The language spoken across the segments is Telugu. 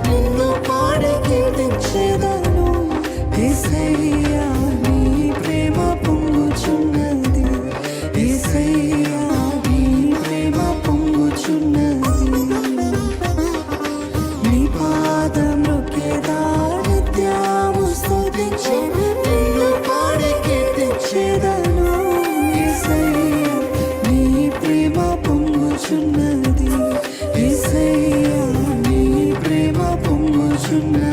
నిన్ను పాడి కీర్తించెదను. యేసయ్యా నీ ప్రేమ పొంగుచున్నది, యేసయ్యా నీ ప్రేమ పొంగుచున్నది. నీ పాదం నొక్కేదా నిత్యము స్తుతించి నిన్ను పాడి కీర్తించెదను. యేసయ్యా నీ ప్రేమ పొంగుచున్నది, యేసయ్యా నీ ప్రేమ పొంగుచున్నది.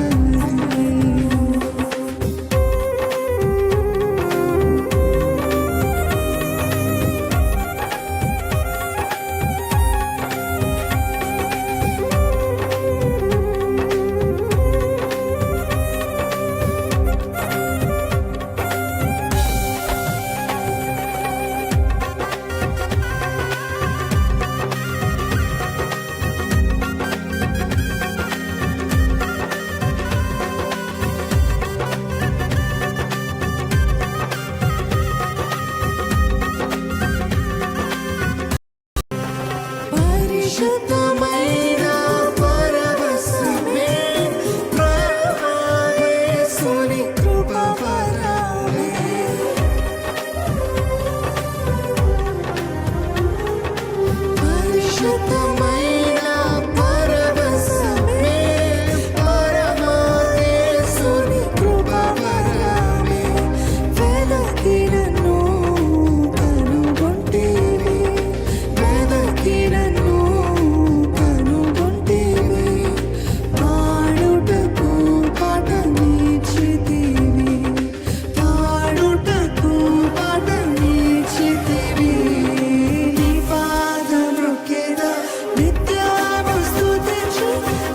పరిశుద్ధమైన పరవశమే ప్రభువా యేసుని కృపవరమే. పరిశుద్ధమైన పరవశమే ప్రభువా యేసుని కృపవరమే. వెలకి నన్ను కనుగొంటివి, వెలకి నన్ను కనుగొంటివి. పాడుటకు పాటనిచ్చితివి, పాడుటకు పాటనిచ్చితివి. నీ పాదం నొక్కెదా నిత్యము స్తుతించి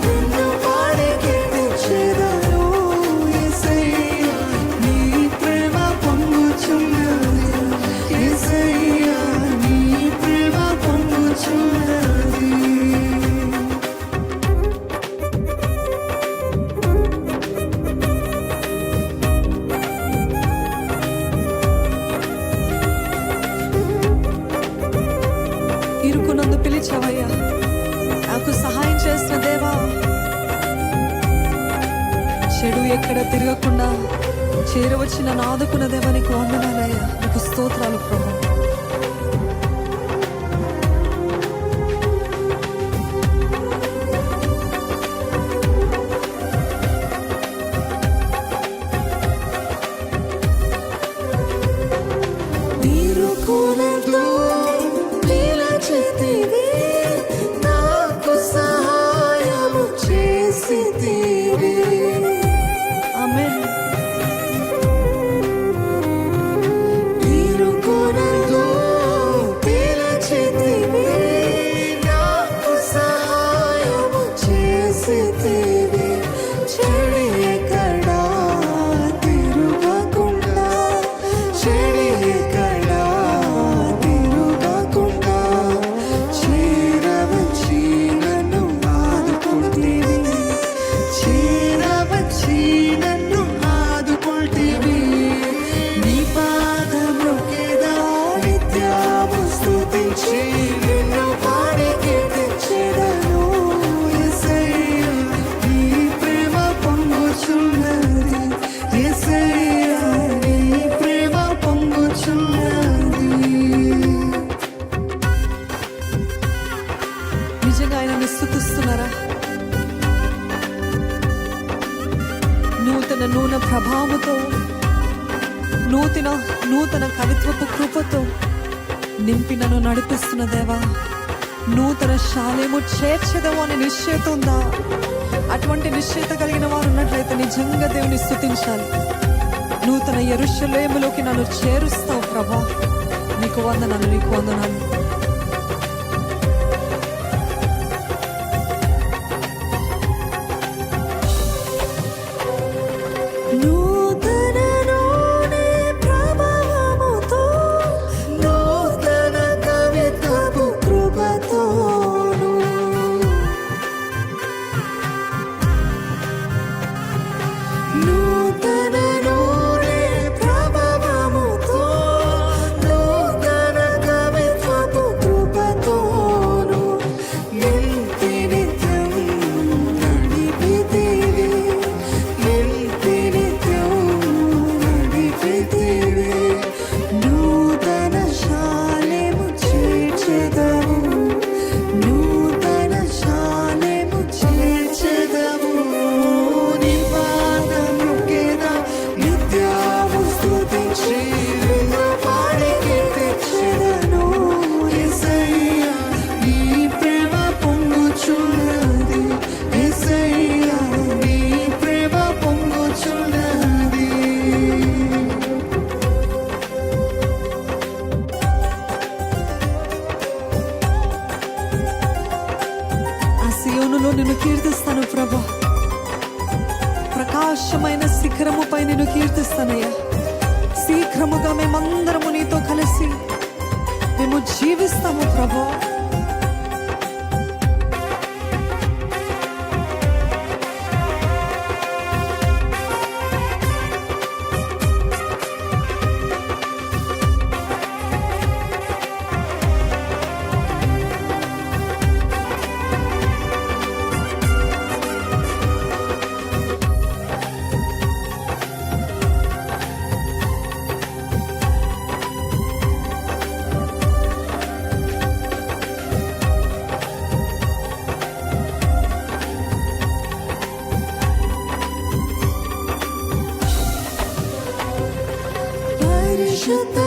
నిన్ను పాడి కీర్తించెదను. యేసయ్యా నీ ప్రేమ పొంగుచున్నది, యేసయ్యా నీ ప్రేమ పొంగుచున్నది. ఇరుకునందు పిలిచావయ్యా, నాకు సహాయం చేసిన దేవా. చెడు ఎక్కడ తిరగకుండా చేరవచ్చి నన్ను ఆదుకున్న దేవా, నీకు వందనాలయ్యా, నీకు స్తోత్రాలు ప్రభు. ఇరుకునందు పిలిచితివి, నాకు సహాయము చేసితివి. ఆమేన్. ఇరుకునందు పిలిచితివి, నాకు సహాయము చేసితివి. చెడు ఎక్కడా తిరుగకుండా, చెడు ఎక్కడా తిరుగకుండా చేరవచ్చి నన్ను ఆదుకుంటివి, చేరవచ్చి నన్ను ఆదుకుంటివి. నీ పాదం నొక్కెదా నిత్యము స్తుతించి నిన్ను పాడి కీర్తించెదను. యేసయ్యా నీ ప్రేమ పొంగుచున్నది, యేసయ్యా నీ ప్రేమ పొంగుచున్నది. నిజంగా ఆయనను స్తుతిస్తున్నారా? నూతన ప్రభావముతో, నూతన కవిత్వపు కృపతో నింపి నన్ను నడిపిస్తున్న దేవా, నూతన శాలేము చేర్చెదవు అనే నిశ్చయత ఉందా? అటువంటి నిశ్చయత కలిగిన వారు ఉన్నట్లయితే నిజంగా దేవుని స్తుతించాలి. నూతన యెరూషలేములోకి నన్ను చేరుస్తావు ప్రభా, నీకు వందనాలు, నీకు వందనాలు. నూతన నూనె ప్రభావముతో, నూతన కవిత్వపు కృపతోను, నూతన నూనె ప్రభావముతో, నూతన కవిత్వపు ప్రకాశమైన శిఖరముపై నేను కీర్తిస్తానయ్యా. శీఘ్రముగా మేమందరము నీతో కలిసి మేము జీవిస్తాము ప్రభు. పరిశుద్ధ